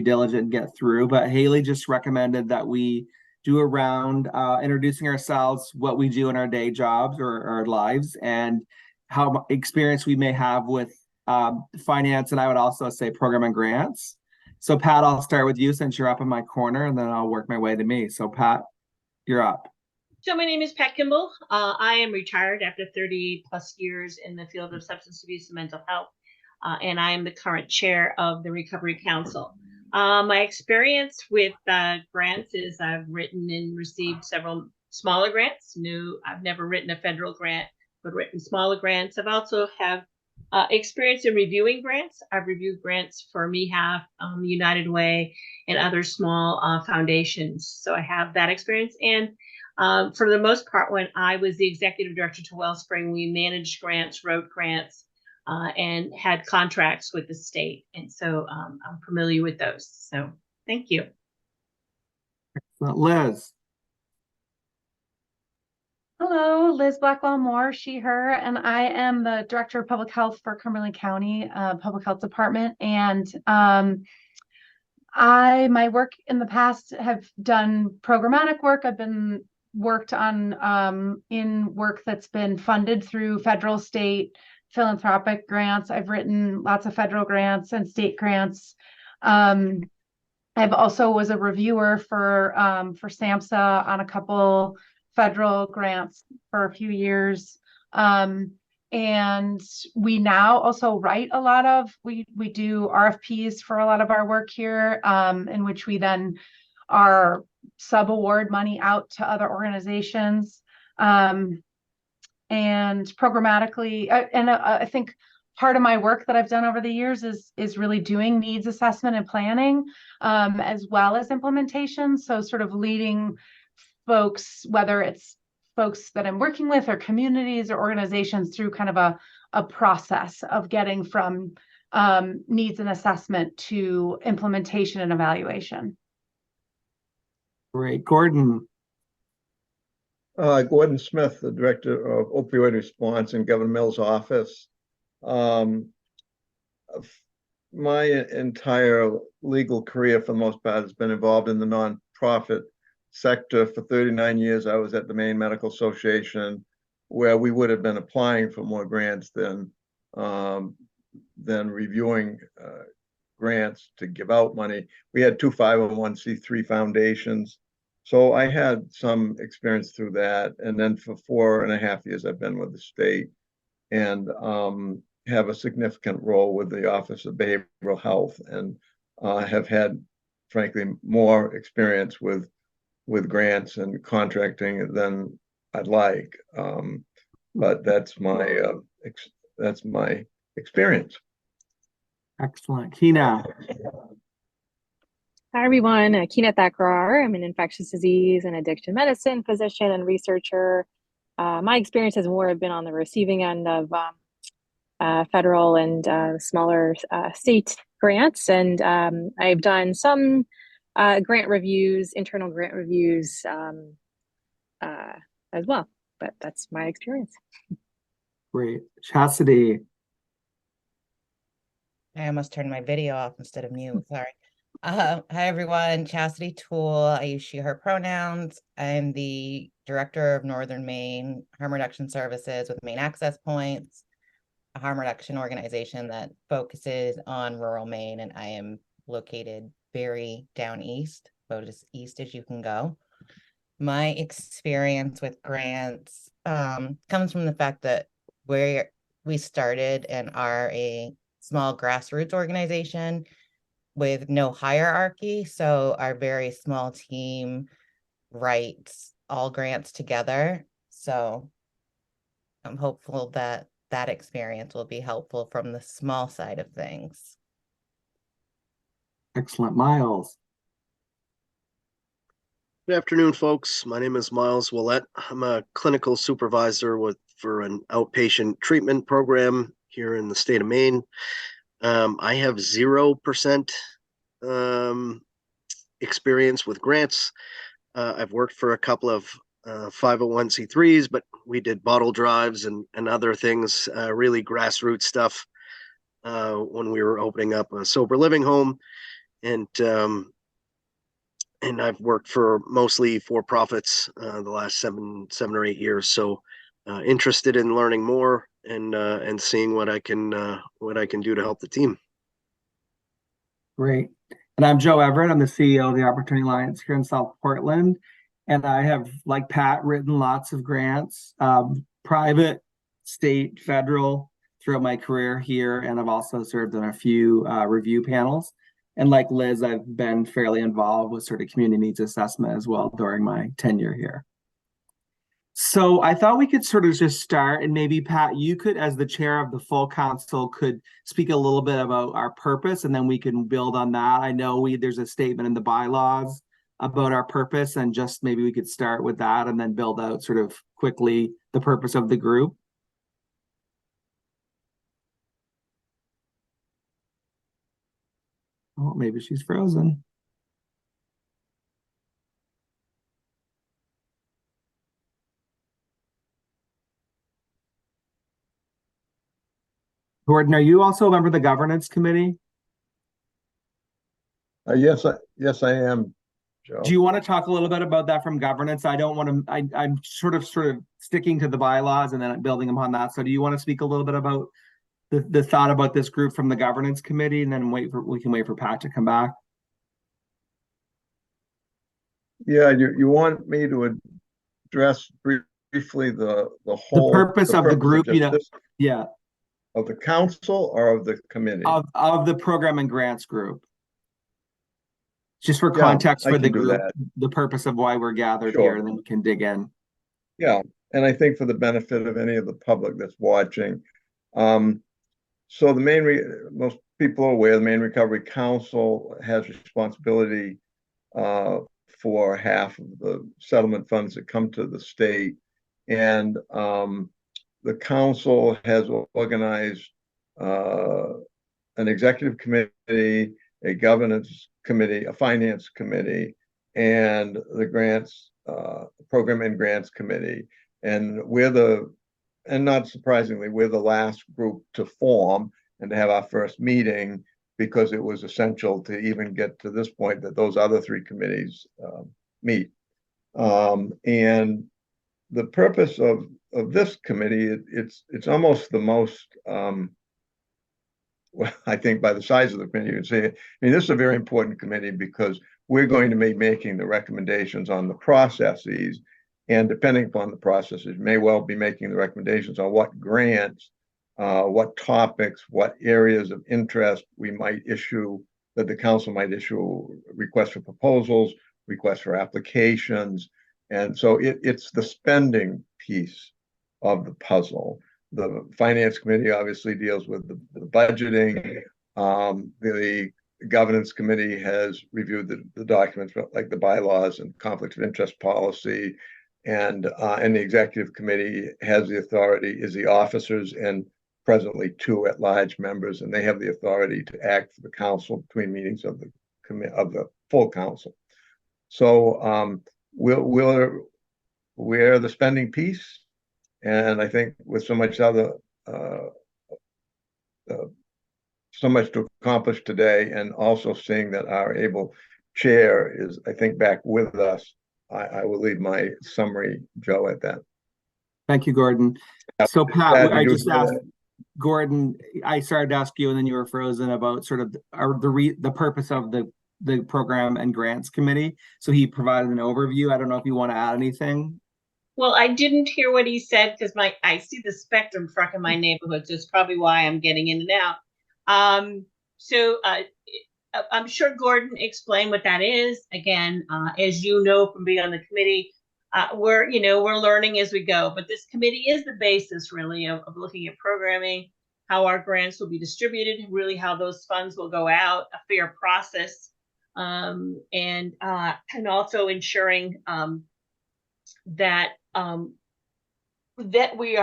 diligent and get through. But Haley just recommended that we do a round introducing ourselves, what we do in our day jobs or our lives, and how experience we may have with finance, and I would also say program and grants. So Pat, I'll start with you since you're up in my corner, and then I'll work my way to me. So Pat, you're up. So my name is Pat Kimball. I am retired after 30 plus years in the field of substance abuse and mental health, and I am the current chair of the Recovery Council. My experience with grants is I've written and received several smaller grants. I've never written a federal grant, but written smaller grants. I've also have experience in reviewing grants. I've reviewed grants for MEHAF, United Way, and other small foundations. So I have that experience. And for the most part, when I was the executive director to Wellspring, we managed grants, wrote grants, and had contracts with the state. And so I'm familiar with those. So thank you. Liz. Hello, Liz Blackwell-Moore, she, her, and I am the Director of Public Health for Cumberland County Public Health Department. And my work in the past have done programmatic work. I've been worked on in work that's been funded through federal, state, philanthropic grants. I've written lots of federal grants and state grants. I've also was a reviewer for SAMHSA on a couple federal grants for a few years. And we now also write a lot of, we do RFPs for a lot of our work here, in which we then are sub-award money out to other organizations. And programmatically, I think part of my work that I've done over the years is really doing needs assessment and planning, as well as implementation. So sort of leading folks, whether it's folks that I'm working with or communities or organizations, through kind of a process of getting from needs and assessment to implementation and evaluation. Great. Gordon. Gordon Smith, the Director of Opioid Response in Governor Mills' office. My entire legal career, for the most part, has been involved in the nonprofit sector. For 39 years, I was at the Maine Medical Association, where we would have been applying for more grants than reviewing grants to give out money. We had 2 501c3 foundations. So I had some experience through that. And then for 4.5 years, I've been with the state and have a significant role with the Office of Behavioral Health, and have had, frankly, more experience with grants and contracting than I'd like. But that's my experience. Excellent. Kina. Hi, everyone. Kina Thakrar. I'm an infectious disease and addiction medicine physician and researcher. My experience has more been on the receiving end of federal and smaller state grants. And I've done some grant reviews, internal grant reviews as well. But that's my experience. Great. Chastity. I almost turned my video off instead of mute. Sorry. Hi, everyone. Chastity Toole. I use she, her pronouns. I'm the Director of Northern Maine Harm Reduction Services with Maine Access Points, a harm reduction organization that focuses on rural Maine, and I am located very down east, about as east as you can go. My experience with grants comes from the fact that we started and are a small grassroots organization with no hierarchy. So our very small team writes all grants together. So I'm hopeful that that experience will be helpful from the small side of things. Excellent. Miles. Good afternoon, folks. My name is Miles Willett. I'm a clinical supervisor for an outpatient treatment program here in the state of Maine. I have 0% experience with grants. I've worked for a couple of 501c3s, but we did bottle drives and other things, really grassroots stuff when we were opening up a sober living home. and I've worked for mostly for-profits the last 7 or 8 years. So interested in learning more and seeing what I can do to help the team. Great. And I'm Joe Everett. I'm the CEO of the Opportunity Alliance here in South Portland. And I have, like Pat, written lots of grants, private, state, federal, throughout my career here. And I've also served on a few review panels. And like Liz, I've been fairly involved with sort of community needs assessment as well during my tenure here. So I thought we could sort of just start, and maybe Pat, you could, as the chair of the full council, could speak a little bit about our purpose, and then we can build on that. I know there's a statement in the bylaws about our purpose, and just maybe we could start with that and then build out sort of quickly the purpose of the group. Oh, maybe she's frozen. Gordon, are you also a member of the governance committee? Yes, I am, Joe. Do you want to talk a little bit about that from governance? I don't want to, I'm sort of sticking to the bylaws and then building upon that. So do you want to speak a little bit about the thought about this group from the governance committee, and then we can wait for Pat to come back? Yeah, you want me to address briefly the whole purpose of the group, yeah, of the council or of the committee? Of the program and grants group. Just for context for the group, the purpose of why we're gathered here, and then we can dig in. Yeah, and I think for the benefit of any of the public that's watching, so the most people are aware the Maine Recovery Council has responsibility for half of the settlement funds that come to the state, and the council has organized an executive committee, a governance committee, a finance committee, and the grants program and grants committee. And not surprisingly, we're the last group to form and to have our first meeting, because it was essential to even get to this point that those other three committees meet. And the purpose of this committee, it's almost the most, well, I think by the size of the committee, you'd say, I mean, this is a very important committee because we're going to be making the recommendations on the processes, and depending upon the processes, may well be making the recommendations on what grants, what topics, what areas of interest we might issue, that the council might issue requests for proposals, requests for applications. And so it's the spending piece of the puzzle. The finance committee obviously deals with the budgeting. The governance committee has reviewed the documents like the bylaws and conflict of interest policy. And the executive committee has the authority, is the officers and presently 2 at-large members, and they have the authority to act for the council between meetings of the full council. So we're the spending piece, and I think with so much to accomplish today, and also seeing that our able chair is, I think, back with us, I will leave my summary, Joe, at that. Thank you, Gordon. So Pat, I just asked Gordon, I started to ask you and then you were frozen about sort of the purpose of the program and grants committee. So he provided an overview. I don't know if you want to add anything. Well, I didn't hear what he said because I see the spectrum truck in my neighborhood, so it's probably why I'm getting in and out. I'm sure Gordon explained what that is. Again, as you know from being on the committee, we're learning as we go. But this committee is the basis, really, of looking at programming, how our grants will be distributed, really how those funds will go out, a fair process, and also ensuring that we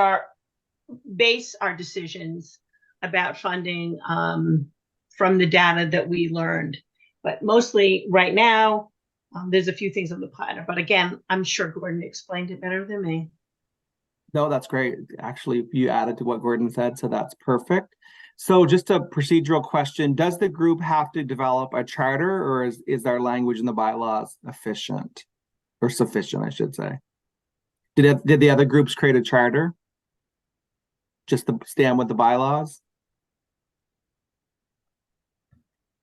base our decisions about funding from the data that we learned. But mostly right now, there's a few things on the platter. But again, I'm sure Gordon explained it better than me. No, that's great. Actually, you added to what Gordon said, so that's perfect. So just a procedural question, does the group have to develop a charter, or is our language in the bylaws efficient or sufficient, I should say? Did the other groups create a charter? Just to stand with the bylaws?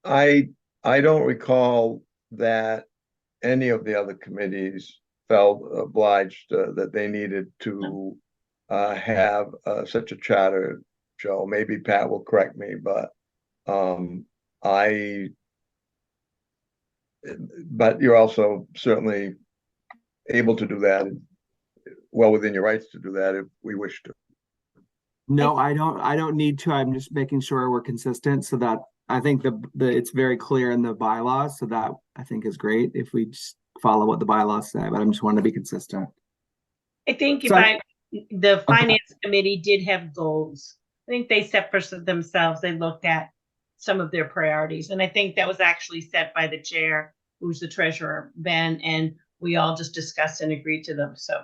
I don't recall that any of the other committees felt obliged that they needed to have such a charter, Joe. Maybe Pat will correct me, but I, but you're also certainly able to do that, well within your rights to do that if we wish to. No, I don't need to. I'm just making sure we're consistent so that I think the it's very clear in the bylaws, so that I think is great if we just follow what the bylaws say, but I'm just wanting to be consistent. I think So the finance committee did have goals. I think they set for themselves, they looked at some of their priorities. And I think that was actually set by the chair, who's the treasurer, Ben, and we all just discussed and agreed to them. So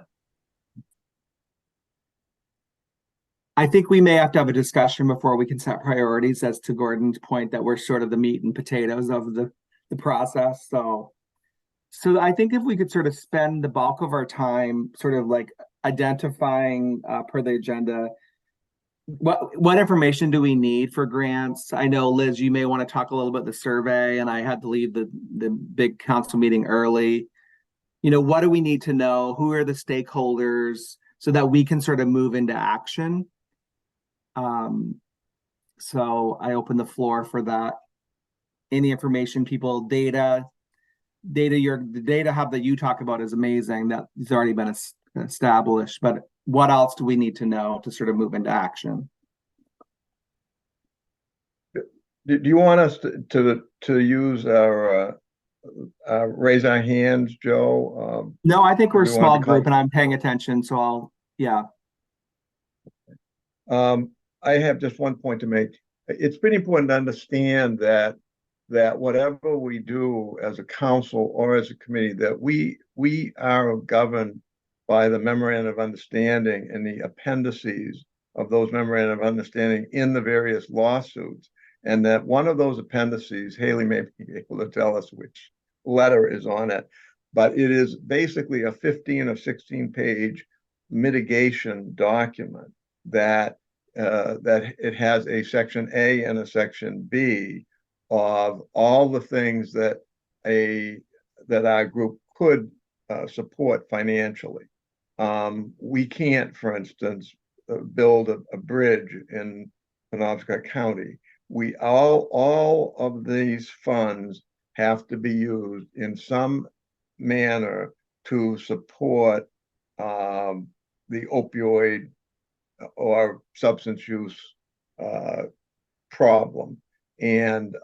I think we may have to have a discussion before we can set priorities, as to Gordon's point that we're sort of the meat and potatoes of the process. So I think if we could sort of spend the bulk of our time sort of like identifying per the agenda, what information do we need for grants? I know, Liz, you may want to talk a little bit the survey, and I had to leave the big council meeting early. You know, what do we need to know? Who are the stakeholders so that we can sort of move into action? So I open the floor for that. Any information, people, the data hub that you talk about is amazing. That has already been established, but what else do we need to know to sort of move into action? Do you want us to use our raise our hands, Joe? No, I think we're a do you want small to call- group and I'm paying attention, so yeah. I have just one point to make. It's pretty important to understand that whatever we do as a council or as a committee, that we are governed by the memorandum of understanding and the appendices of those memorandum of understanding in the various lawsuits. And that one of those appendices, Haley may be able to tell us which letter is on it, but it is basically a 15 or 16 page mitigation document that that it has a section A and a section B of all the things that our group could support financially. We can't, for instance, build a bridge in Penobscot County. We all of these funds have to be used in some manner to support the opioid or substance use problem. And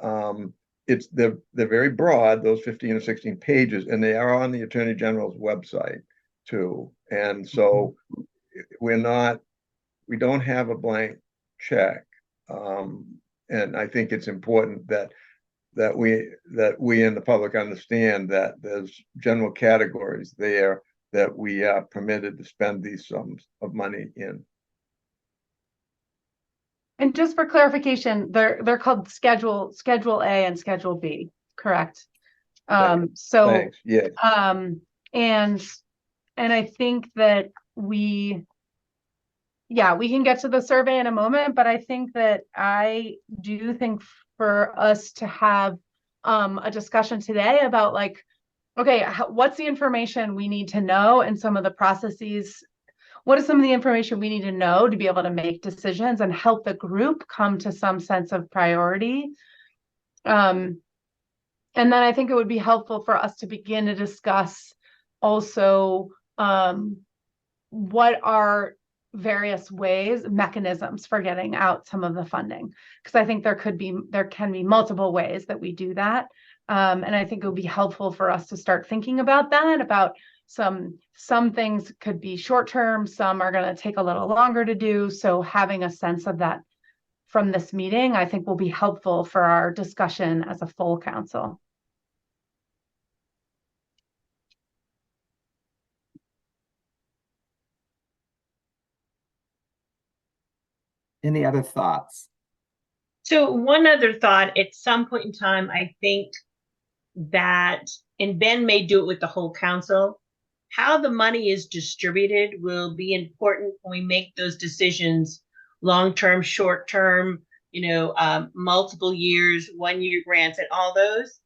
they're very broad, those 15 or 16 pages, and they are on the Attorney General's website too. And so we don't have a blank check. And I think it's important that we in the public understand that there's general categories there that we are permitted to spend these sums of money in. And just for clarification, they're called Schedule A and Schedule B, correct? So Thanks. Yeah. And I think that we can get to the survey in a moment, but I think that I do think for us to have a discussion today about like, okay, what's the information we need to know and some of the processes. What is some of the information we need to know to be able to make decisions and help the group come to some sense of priority? And then I think it would be helpful for us to begin to discuss also what are various mechanisms for getting out some of the funding. Because I think there can be multiple ways that we do that. And I think it would be helpful for us to start thinking about that, about some things could be short term, some are going to take a little longer to do. So having a sense of that from this meeting, I think will be helpful for our discussion as a full council. Any other thoughts? So one other thought, at some point in time, I think that, and Ben may do it with the whole council, how the money is distributed will be important when we make those decisions, long-term, short-term, multiple years, 1-year grants and all those.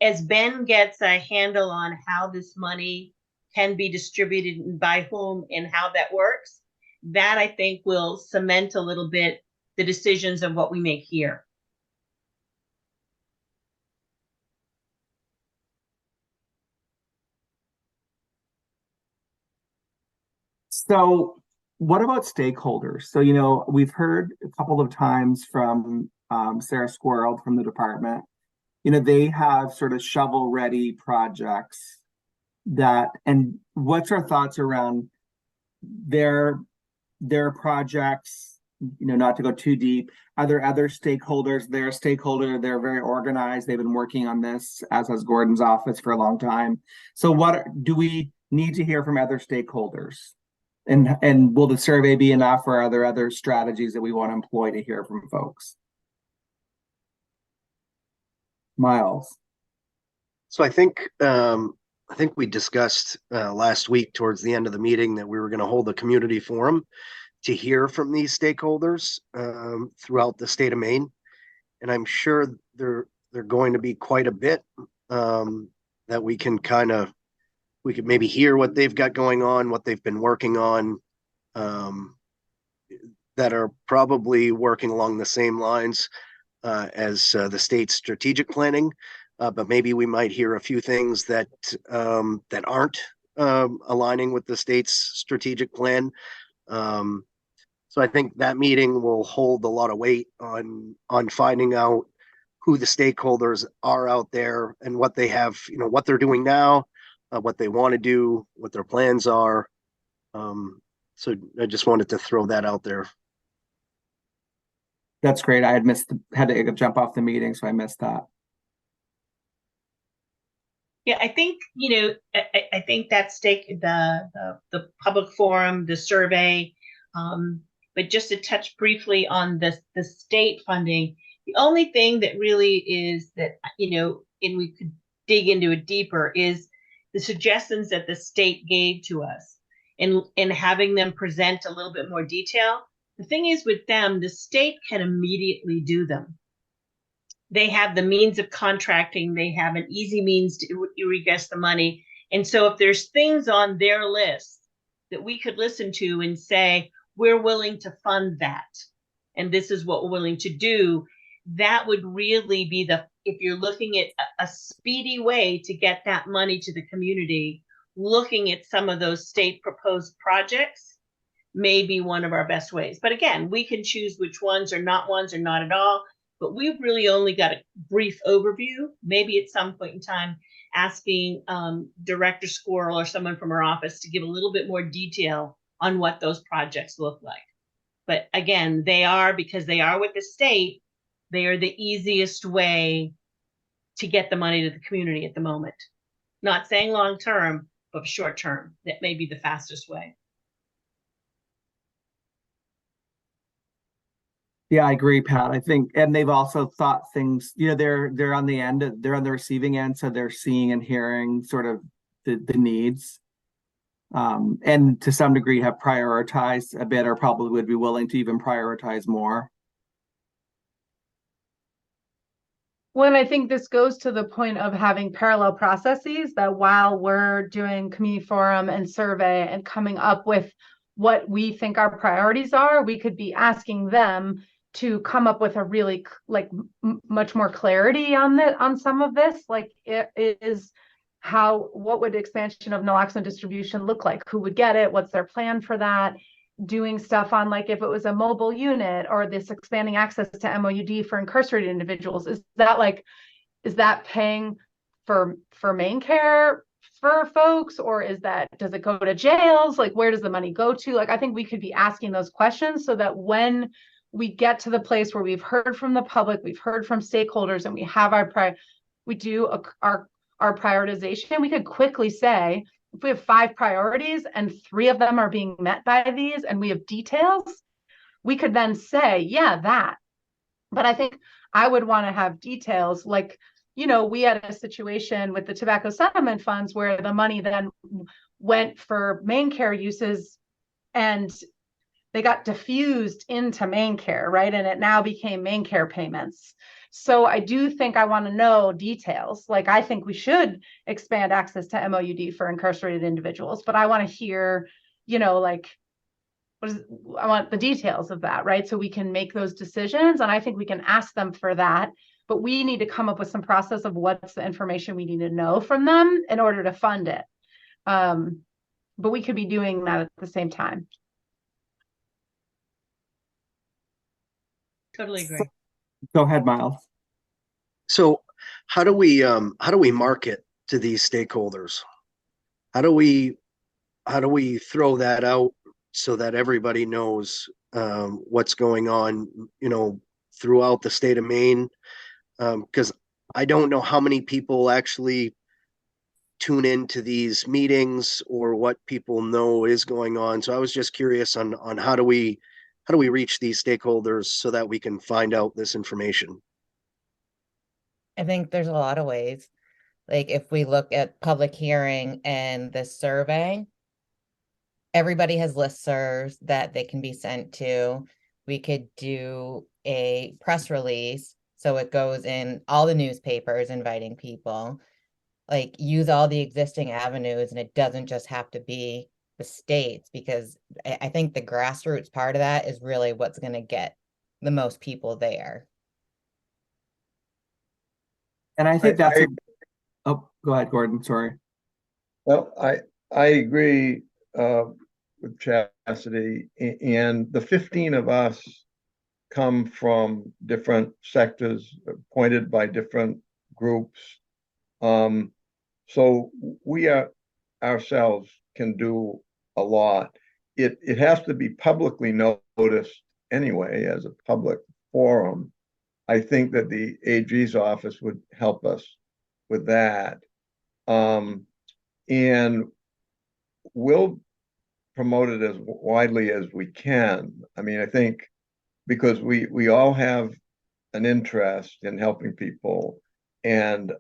As Ben gets a handle on how this money can be distributed and by whom and how that works, that I think will cement a little bit the decisions of what we make here. So what about stakeholders? So, we've heard a couple of times from Sarah Squirrel from the department, they have sort of shovel-ready projects and what's our thoughts around their projects, not to go too deep. Are there other stakeholders? They're a stakeholder, they're very organized, they've been working on this, as has Gordon's office, for a long time. So what do we need to hear from other stakeholders? And will the survey be enough, or are there other strategies that we want to employ to hear from folks? Miles. So I think we discussed last week towards the end of the meeting that we were going to hold a community forum to hear from these stakeholders throughout the state of Maine, and I'm sure they're going to be quite a bit that we could maybe hear what they've got going on, what they've been working on, that are probably working along the same lines as the state's strategic planning. But maybe we might hear a few things that aren't aligning with the state's strategic plan. So I think that meeting will hold a lot of weight on finding out who the stakeholders are out there and what they have, what they're doing now, what they want to do, what their plans are. So I just wanted to throw that out there. That's great. I had to jump off the meeting, so I missed that. Yeah, I think, I think that the public forum, the survey, but just to touch briefly on the state funding, the only thing that really is that, and we could dig into it deeper, is the suggestions that the state gave to us, and having them present a little bit more detail. The thing is, with them, the state can immediately do them. They have the means of contracting. They have an easy means to request the money. And so if there's things on their list that we could listen to and say, we're willing to fund that, and this is what we're willing to do, that would really be if you're looking at a speedy way to get that money to the community, looking at some of those state proposed projects may be one of our best ways. But again, we can choose which ones or not at all. But we've really only got a brief overview. Maybe at some point in time, asking Director Squirrel or someone from our office to give a little bit more detail on what those projects look like. But again, because they are with the state, they are the easiest way to get the money to the community at the moment. Not saying long term, but short term, that may be the fastest way. Yeah, I agree, Pat. I think, and they've also thought things, they're on the receiving end, so they're seeing and hearing sort of the needs. And to some degree have prioritized a bit, or probably would be willing to even prioritize more. When I think this goes to the point of having parallel processes, that while we're doing community forum and survey and coming up with what we think our priorities are, we could be asking them to come up with a really much more clarity on some of this. Like, it is what would expansion of naloxone distribution look like? Who would get it? What's their plan for that? Doing stuff on, like, if it was a mobile unit, or this expanding access to MOUD for incarcerated individuals, is that paying for main care for folks, or does it go to jails? Like, where does the money go to? Like, I think we could be asking those questions so that when we get to the place where we've heard from the public, we've heard from stakeholders, and we have our prioritization, we could quickly say, if we have 5 priorities and 3 of them are being met by these, and we have details, we could then say, yeah, that. But I think I would want to have details like, we had a situation with the tobacco settlement funds where the money then went for Maine Care uses and they got diffused into Maine Care, right? And it now became Maine Care payments. So I do think I want to know details. Like, I think we should expand access to MOUD for incarcerated individuals, but I want to hear, like, I want the details of that, right? So we can make those decisions. And I think we can ask them for that, but we need to come up with some process of what's the information we need to know from them in order to fund it. But we could be doing that at the same time. Totally agree. Go ahead, Miles. So how do we market to these stakeholders? How do we throw that out so that everybody knows what's going on, throughout the state of Maine? Because I don't know how many people actually tune into these meetings or what people know is going on. So I was just curious on how do we reach these stakeholders so that we can find out this information? I think there's a lot of ways. Like if we look at public hearing and this survey, everybody has listservs that they can be sent to. We could do a press release so it goes in all the newspapers inviting people. Like use all the existing avenues, and it doesn't just have to be the states, because I think the grassroots part of that is really what's going to get the most people there. And I think oh, go ahead, Gordon. Sorry. Well, I agree with Chastity, and the 15 of us come from different sectors appointed by different groups. So we ourselves can do a lot. It has to be publicly noticed anyway as a public forum. I think that the AG's office would help us with that. And we'll promote it as widely as we can. I mean, I think because we all have an interest in helping people. And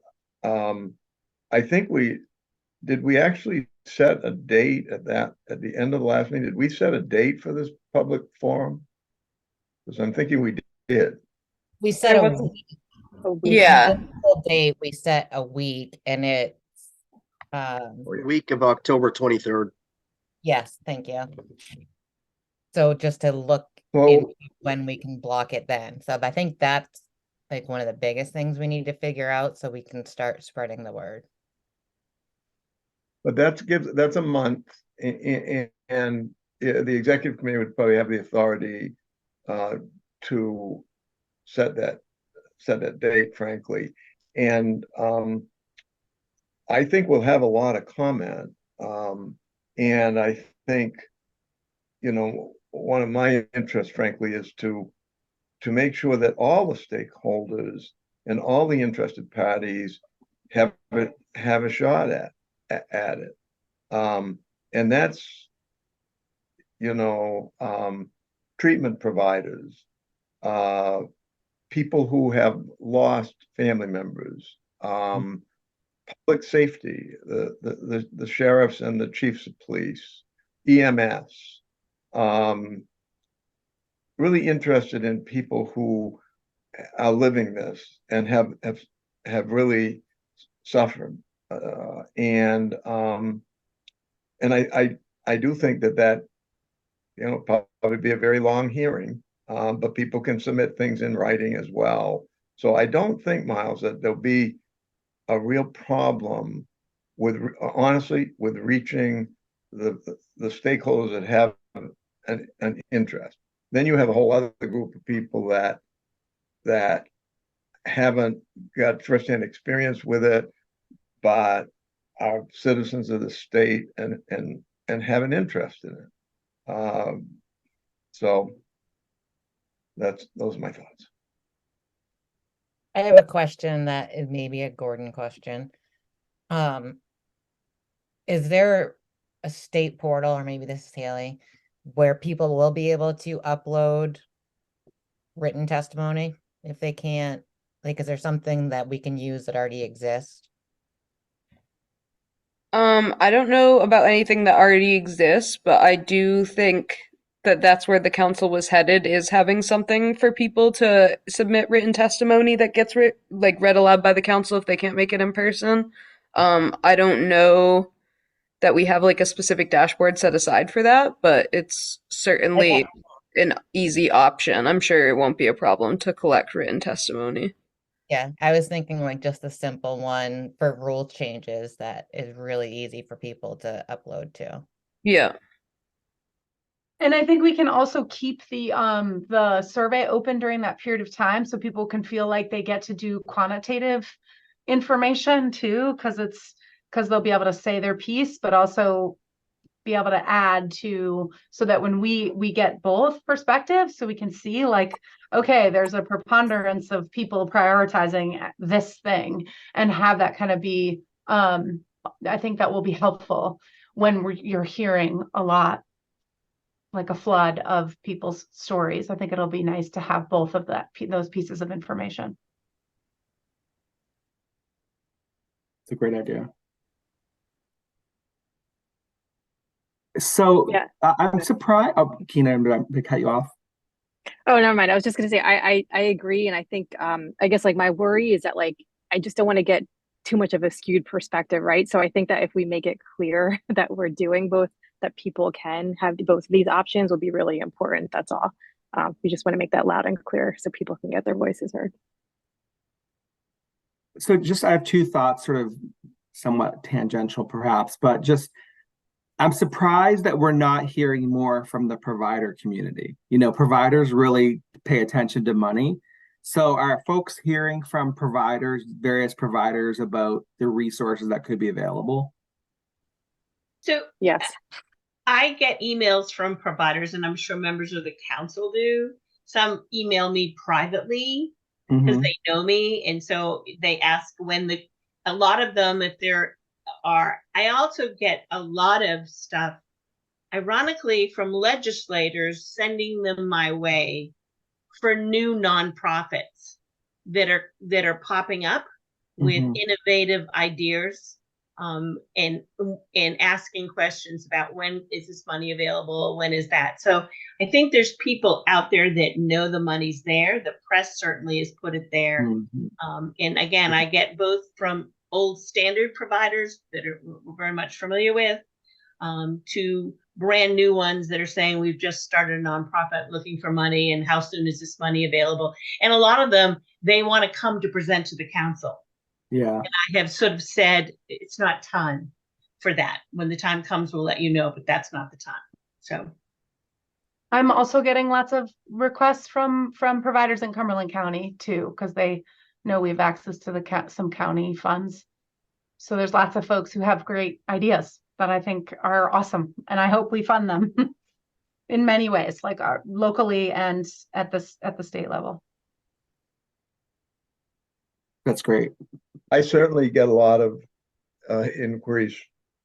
I think we actually set a date at the end of the last meeting? Did we set a date for this public forum? Because I'm thinking we did. We set There a was a- week. Yeah. The date we set a week, and it's Week of October 23rd. yes, thank you. So just to look Well, into when we can block it then. So I think that's like one of the biggest things we need to figure out so we can start spreading the word. but that's a month, and the executive committee would probably have the authority to set that date, frankly. And I think we'll have a lot of comment. And I think, one of my interests, frankly, is to make sure that all the stakeholders and all the interested parties have a shot at it. And that's, treatment providers, people who have lost family members, public safety, the sheriffs and the chiefs of police, EMS, really interested in people who are living this and have really suffered. And I do think that probably be a very long hearing, but people can submit things in writing as well. So I don't think, Miles, that there'll be a real problem honestly with reaching the stakeholders that have an interest. Then you have a whole other group of people that haven't got firsthand experience with it, but are citizens of the state and have an interest in it. So those are my thoughts. I have a question that is maybe a Gordon question. Is there a state portal, or maybe this is Haley, where people will be able to upload written testimony? if they can't, like, is there something that we can use that already exists? I don't know about anything that already exists, but I do think that that's where the council was headed, is having something for people to submit written testimony that gets read aloud by the council if they can't make it in person. I don't know that we have like a specific dashboard set aside for that, but it's certainly an easy option. I'm sure it won't be a problem to collect written testimony. Yeah, I was thinking like just a simple one for rule changes that is really easy for people to upload to. Yeah. And I think we can also keep the survey open during that period of time so people can feel like they get to do quantitative information too, because they'll be able to say their piece, but also be able to add to, so that when we get both perspectives, so we can see like, okay, there's a preponderance of people prioritizing this thing, and have that kind of be, I think that will be helpful when you're hearing a lot, like a flood of people's stories. I think it'll be nice to have both of those pieces of information. It's a great idea. So Yeah. I'm surprised. Oh, Kina, I'm going to cut you off. Oh, never mind. I was just gonna say I agree, and I think I guess like my worry is that like I just don't want to get too much of a skewed perspective, right? So I think that if we make it clear that we're doing both, that people can have both of these options, will be really important. That's all. We just want to make that loud and clear so people can get their voices heard. So just I have two thoughts, sort of somewhat tangential perhaps, but just I'm surprised that we're not hearing more from the provider community. You know, providers really pay attention to money. So are folks hearing from providers, various providers, about the resources that could be available? So Yes. I get emails from providers, and I'm sure members of the council do. Some email me privately because Mhm. they know me, and so they ask when a lot of them, if there are, I also get a lot of stuff, ironically, from legislators sending them my way for new nonprofits that are popping up with Mhm. innovative ideas, and asking questions about when is this money available, when is that. So I think there's people out there that know the money's there. The press certainly has put it there. Mhm. And again, I get both from old standard providers that we're very much familiar with, to brand new ones that are saying we've just started a nonprofit looking for money, and how soon is this money available. And a lot of them, they want to come to present to the council. Yeah. I have sort of said it's not time for that. When the time comes, we'll let you know, but that's not the time. So I'm also getting lots of requests from providers in Cumberland County too, because they know we have access to some county funds. So there's lots of folks who have great ideas that I think are awesome, and I hope we fund them in many ways, like locally and at the state level. That's great. I certainly get a lot of inquiries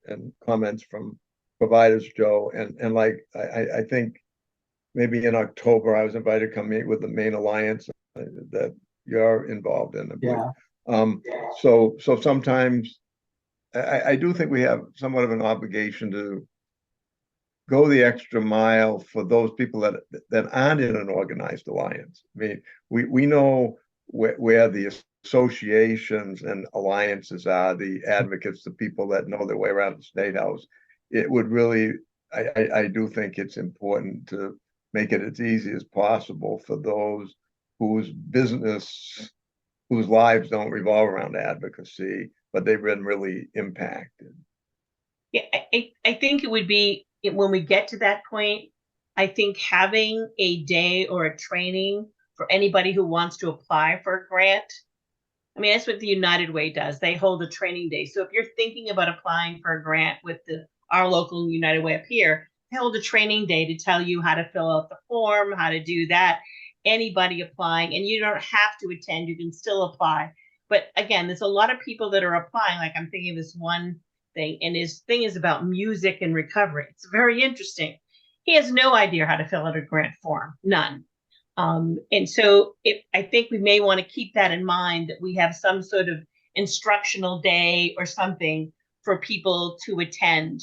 and comments from providers, Joe, and like I think maybe in October I was invited to come meet with the Maine Alliance that you're involved in, I believe. Yeah. So sometimes I do think we have somewhat of an obligation to go the extra mile for those people that aren't in an organized alliance. I mean, we know where the associations and alliances are, the advocates, the people that know their way around the state house. It would really, I do think it's important to make it as easy as possible for those whose whose lives don't revolve around advocacy, but they've been really impacted. yeah, I think it would be, when we get to that point, I think having a day or a training for anybody who wants to apply for a grant. I mean, that's what the United Way does. They hold a training day. So if you're thinking about applying for a grant with our local United Way up here, they hold a training day to tell you how to fill out the form, how to do that. Anybody applying, and you don't have to attend, you can still apply. But again, there's a lot of people that are applying. Like, I'm thinking of this one thing, and his thing is about music and recovery. It's very interesting. He has no idea how to fill out a grant form, none. And so I think we may want to keep that in mind, that we have some sort of instructional day or something for people to attend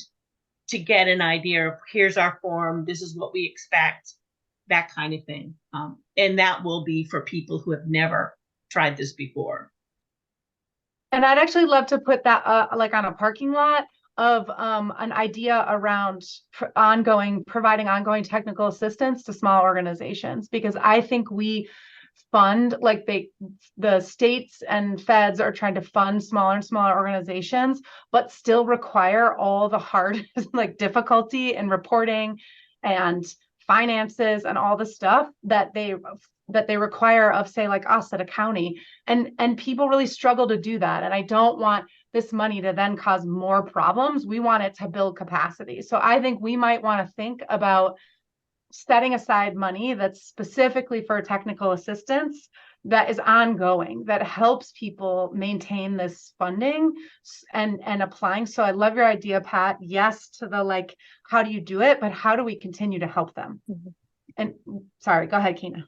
to get an idea of, here's our form, this is what we expect, that kind of thing. And that will be for people who have never tried this before. And I'd actually love to put that like on a parking lot of an idea around providing ongoing technical assistance to small organizations, because I think we fund, like the states and feds are trying to fund smaller and smaller organizations, but still require all the hard like difficulty in reporting and finances and all the stuff that they require of, say, like us at a county, and people really struggle to do that. And I don't want this money to then cause more problems. We want it to build capacity. So I think we might want to think about setting aside money that's specifically for technical assistance, that is ongoing, that helps people maintain this funding and applying. So I love your idea, Pat. Yes to the, like, how do you do it, but how do we continue to help them? And sorry, go ahead, Kina.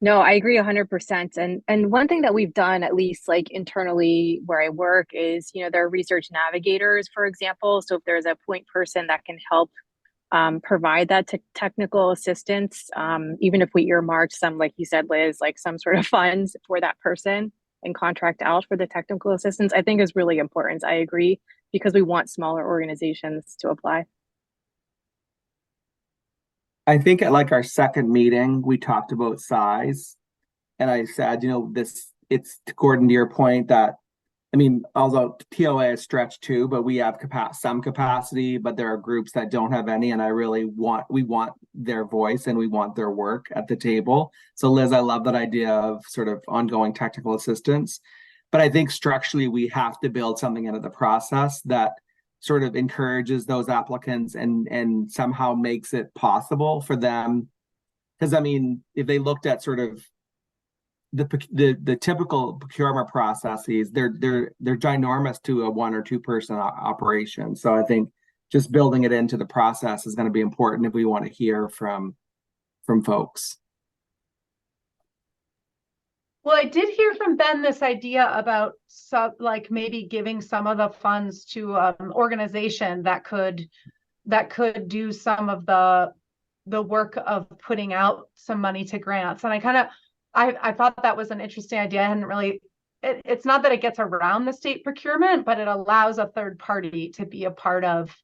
No, I agree 100%. And one thing that we've done, at least like internally where I work, is, there are research navigators, for example. So if there's a point person that can help provide that technical assistance, even if we earmarked some, like you said, Liz, like some sort of funds for that person and contract out for the technical assistance, I think is really important. I agree, because we want smaller organizations to apply. I think at like our second meeting, we talked about size. And I said, it's according to your point that, I mean, although TOA is stretched too, but we have some capacity, but there are groups that don't have any. And we want their voice and we want their work at the table. So Liz, I love that idea of sort of ongoing technical assistance. But I think structurally, we have to build something into the process that sort of encourages those applicants and somehow makes it possible for them. Because I mean, if they looked at sort of the typical procurement processes, they're ginormous to a 1 or 2 person operation. So I think just building it into the process is going to be important if we want to hear from folks. Well, I did hear from Ben this idea about like maybe giving some of the funds to an organization that could do some of the work of putting out some money to grants. And I thought that was an interesting idea. I hadn't really, it's not that it gets around the state procurement, but it allows a third party to be a part of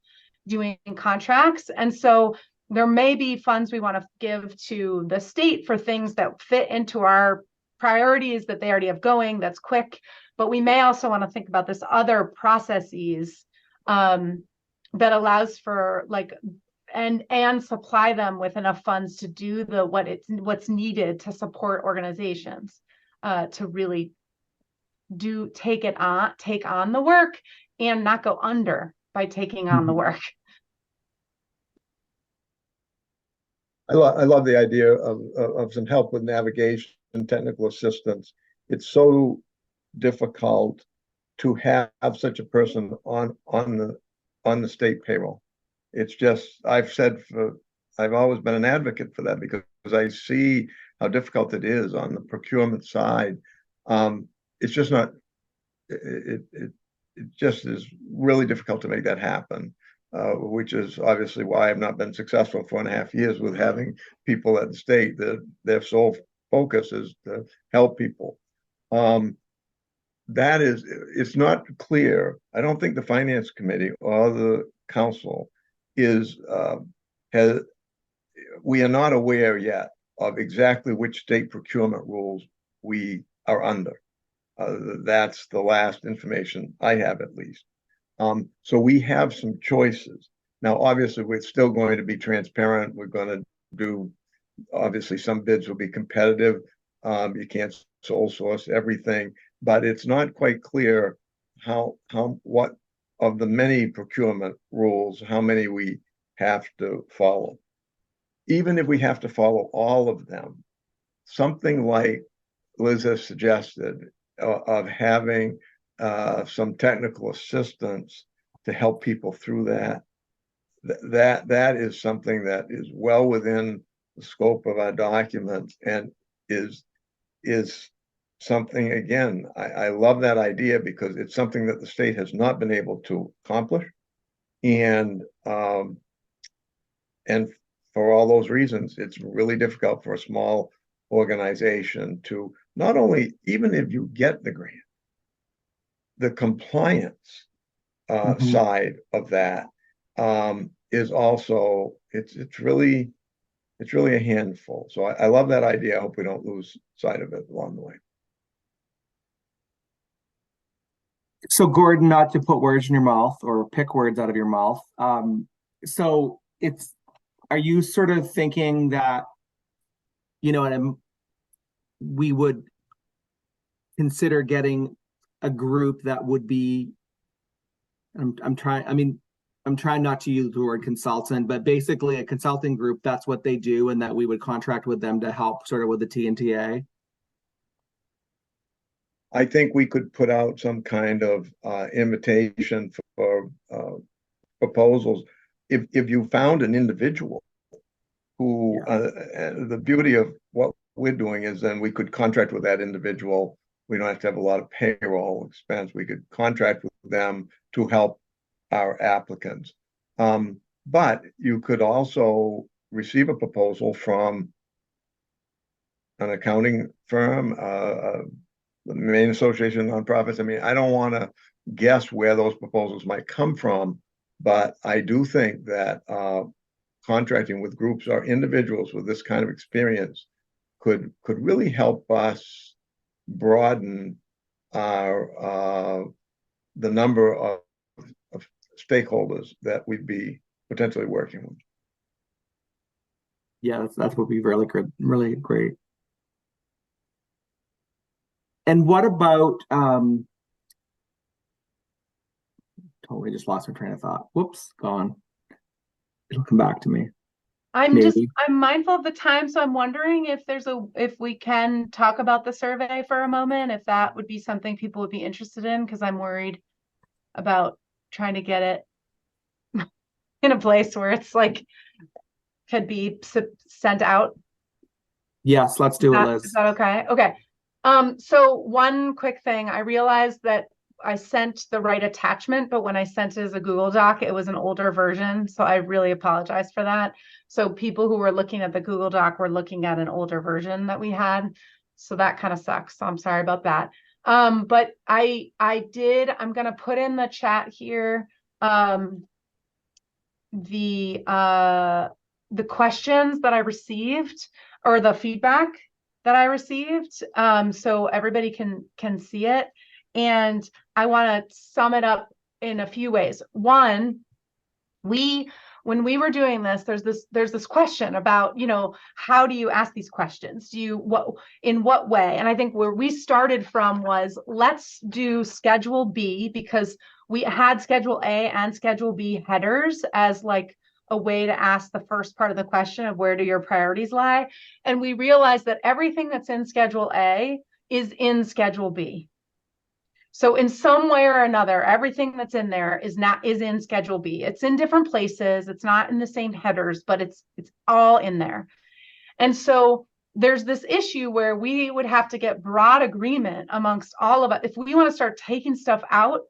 doing contracts. And so there may be funds we want to give to the state for things that fit into our priorities that they already have going, that's quick. But we may also want to think about this other processes that allows for like, and supply them with enough funds to do what's needed to support organizations to really take on the work and not go under by taking on the work. I love the idea of some help with navigation and technical assistance. It's so difficult to have such a person on the state payroll. It's just, I've always been an advocate for that, because I see how difficult it is on the procurement side. It's just not, it just is really difficult to make that happen, which is obviously why I've not been successful for 4.5 years with having people at the state that their sole focus is to help people. It's not clear. I don't think the finance committee or the council we are not aware yet of exactly which state procurement rules we are under. That's the last information I have, at least. So we have some choices. Now, obviously, we're still going to be transparent. We're going to do, obviously, some bids will be competitive. You can't sole source everything, but it's not quite clear what of the many procurement rules, how many we have to follow. Even if we have to follow all of them, something like Liz has suggested of having some technical assistance to help people through that is something that is well within the scope of our documents, and is something, again, I love that idea because it's something that the state has not been able to accomplish. And for all those reasons, it's really difficult for a small organization to not only, even if you get the grant, the compliance side of that is also, it's really a handful. So I love that idea. I hope we don't lose sight of it along the way. So Gordon, not to put words in your mouth or pick words out of your mouth. So are you sort of thinking that, we would consider getting a group that would be, I'm trying not to use the word consultant, but basically a consulting group, that's what they do, and that we would contract with them to help sort of with the TNTA? I think we could put out some kind of invitation for proposals. If you found an individual who, the beauty of what we're doing is then we could contract with that individual. We don't have to have a lot of payroll expense. We could contract with them to help our applicants. But you could also receive a proposal from an accounting firm, the Maine Association of Nonprofits. I mean, I don't want to guess where those proposals might come from, but I do think that contracting with groups or individuals with this kind of experience could really help us broaden our the number of stakeholders that we'd be potentially working with. Yeah, that would be really good, really great. And what about totally just lost my train of thought. Whoops, gone. It'll come back to me. I'm mindful of the time, so I'm wondering if we can talk about the survey for a moment, if that would be something people would be interested in, because I'm worried about trying to get it in a place where it's like could be sent out. Yes, let's do it, Liz. Is that okay? Okay. So one quick thing, I realized that I sent the right attachment, but when I sent it as a Google Doc, it was an older version. So I really apologize for that. So people who were looking at the Google Doc were looking at an older version that we had. So that kind of sucks. So I'm sorry about that. But I'm going to put in the chat here the questions that I received, or the feedback that I received, so everybody can see it. And I want to sum it up in a few ways. One, when we were doing this, there's this question about, how do you ask these questions? In what way? And I think where we started from was, let's do Schedule B, because we had Schedule A and Schedule B headers as like a way to ask the first part of the question of where do your priorities lie. And we realized that everything that's in Schedule A is in Schedule B. So in some way or another, everything that's in there is in Schedule B. It's in different places. It's not in the same headers, but it's all in there. And so there's this issue where we would have to get broad agreement amongst all of us if we want to start taking stuff out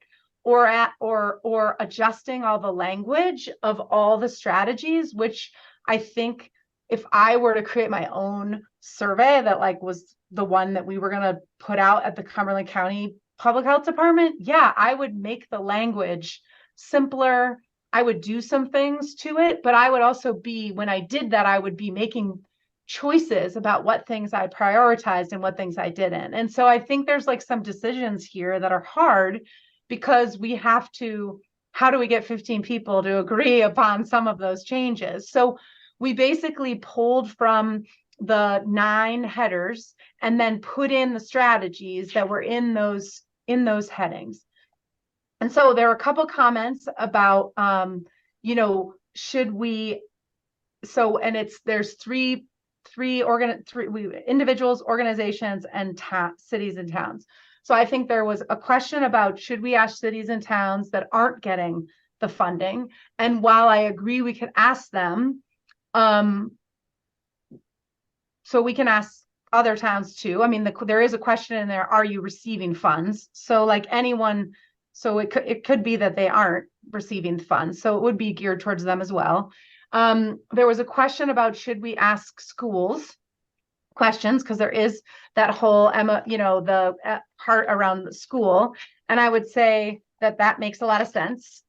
or adjusting all the language of all the strategies, which I think if I were to create my own survey that like was the one that we were going to put out at the Cumberland County Public Health Department, yeah, I would make the language simpler. I would do some things to it, but I would also when I did that, I would be making choices about what things I prioritized and what things I didn't. And so I think there's like some decisions here that are hard, because we have to, how do we get 15 people to agree upon some of those changes? So we basically pulled from the 9 headers and then put in the strategies that were in those headings. And so there are a couple comments about, should we, so, and there's three individuals, organizations, and cities and towns. So I think there was a question about, should we ask cities and towns that aren't getting the funding? And while I agree we could ask them, so we can ask other towns too. I mean, there is a question in there, are you receiving funds? So like anyone, so it could be that they aren't receiving funds. So it would be geared towards them as well. There was a question about, should we ask schools questions? Because there is that whole, the part around the school. And I would say that makes a lot of sense.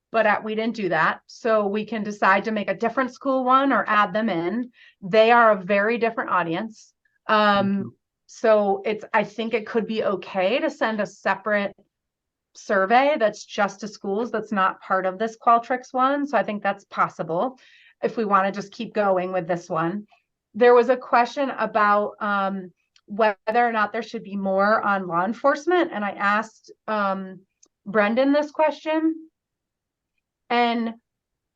But we didn't do that. So we can decide to make a different school one or add them in. They are a very different audience. So I think it could be okay to send a separate survey that's just to schools, that's not part of this Qualtrics one. So I think that's possible if we want to just keep going with this one. There was a question about whether or not there should be more on law enforcement. And I asked Brendan this question. And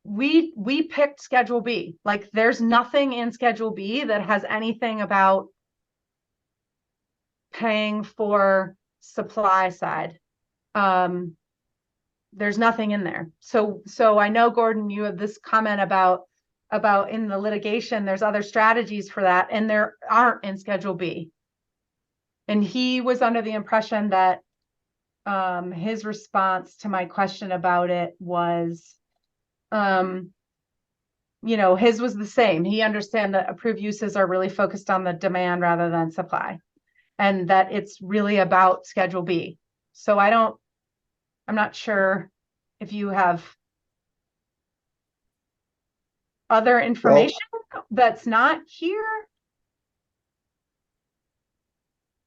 we picked Schedule B. Like there's nothing in Schedule B that has anything about paying for supply side. There's nothing in there. So I know, Gordon, you have this comment about in the litigation, there's other strategies for that, and there aren't in Schedule B. And he was under the impression that his response to my question about it was, his was the same. He understand that approved uses are really focused on the demand rather than supply, and that it's really about Schedule B. So I'm not sure if you have other information that's not here.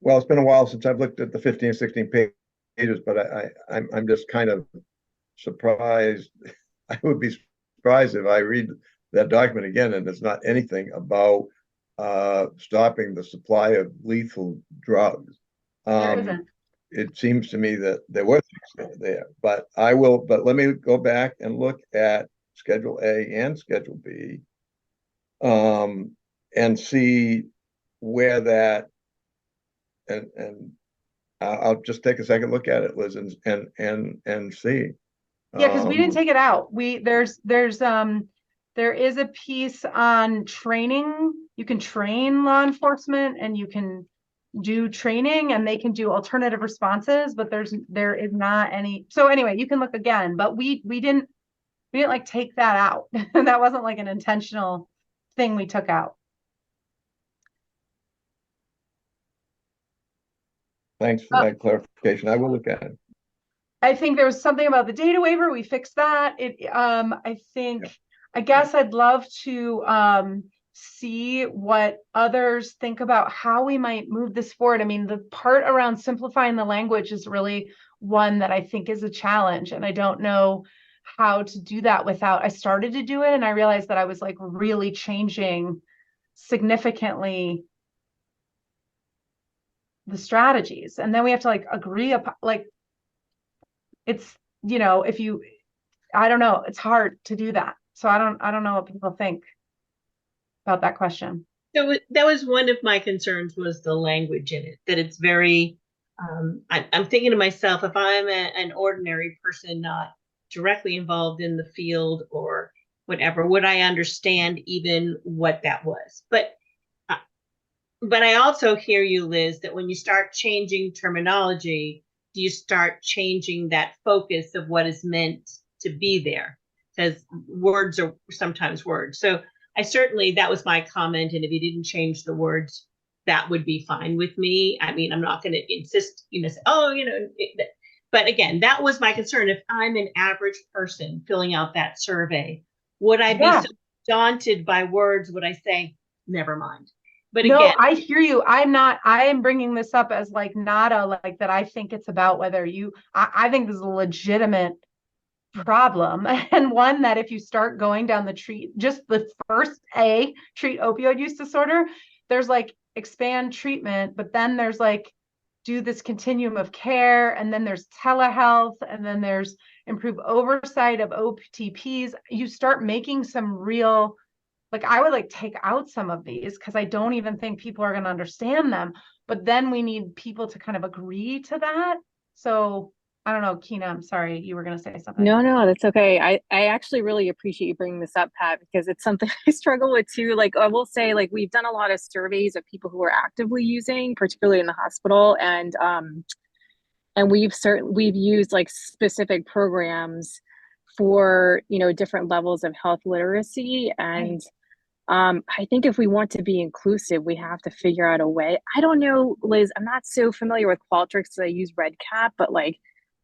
Well, it's been a while since I've looked at the 15, 16 pages, but I'm just kind of surprised. I would be surprised if I read that document again and there's not anything about stopping the supply of lethal drugs. There isn't. It seems to me that there were things there, but let me go back and look at Schedule A and Schedule B and see where that, and I'll just take a second look at it, Liz, and see. Yeah, because we didn't take it out. There is a piece on training. You can train law enforcement and you can do training and they can do alternative responses, but there is not any. So anyway, you can look again, but we didn't like take that out. That wasn't like an intentional thing we took out. Thanks for that clarification. I will look at it. I think there was something about the data waiver. We fixed that. I guess I'd love to see what others think about how we might move this forward. I mean, the part around simplifying the language is really one that I think is a challenge. And I don't know how to do that I started to do it and I realized that I was like really changing significantly the strategies. And then we have to like agree upon, like, it's, I don't know, it's hard to do that. So I don't know what people think about that question. So that was one of my concerns, was the language in it, that it's very, I'm thinking to myself, if I'm an ordinary person not directly involved in the field or whatever, would I understand even what that was? But I also hear you, Liz, that when you start changing terminology, do you start changing that focus of what is meant to be there? Because words are sometimes words. So that was my comment. And if you didn't change the words, that would be fine with me. I mean, I'm not going to insist, say, but again, that was my concern. If I'm an average person filling out that survey, would I be so daunted by words? Would I say, never mind? But no, again, I hear you. I am bringing this up as like not a like that. I think it's about whether I think this is a legitimate problem, and one that if you start going down the treat, just the first treat opioid use disorder, there's like expand treatment, but then there's like do this continuum of care, and then there's telehealth, and then there's improve oversight of OTPs. You start making some real, like I would like take out some of these because I don't even think people are going to understand them. But then we need people to kind of agree to that. So I don't know, Kina, I'm sorry, you were gonna say something. No, that's okay. I actually really appreciate you bringing this up, Pat, because it's something I struggle with too. Like I will say, like we've done a lot of surveys of people who are actively using, particularly in the hospital, and we've used like specific programs for, you know, different levels of health literacy. And I think if we want to be inclusive, we have to figure out a way. I don't know, Liz, I'm not so familiar with Qualtrics because I use RedCap, but like,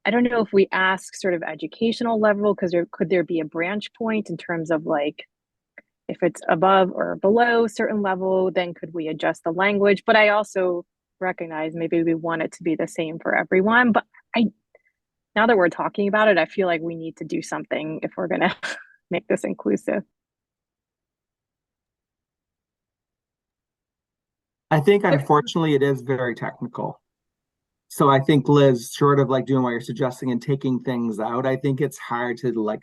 I don't know if we ask sort of educational level, because could there be a branch point in terms of like, if it's above or below certain level, then could we adjust the language? But I also recognize maybe we want it to be the same for everyone. But I, now that we're talking about it, I feel like we need to do something if we're going to make this inclusive. I think unfortunately it is very technical. So I think Liz, short of like doing what you're suggesting and taking things out, I think it's hard to like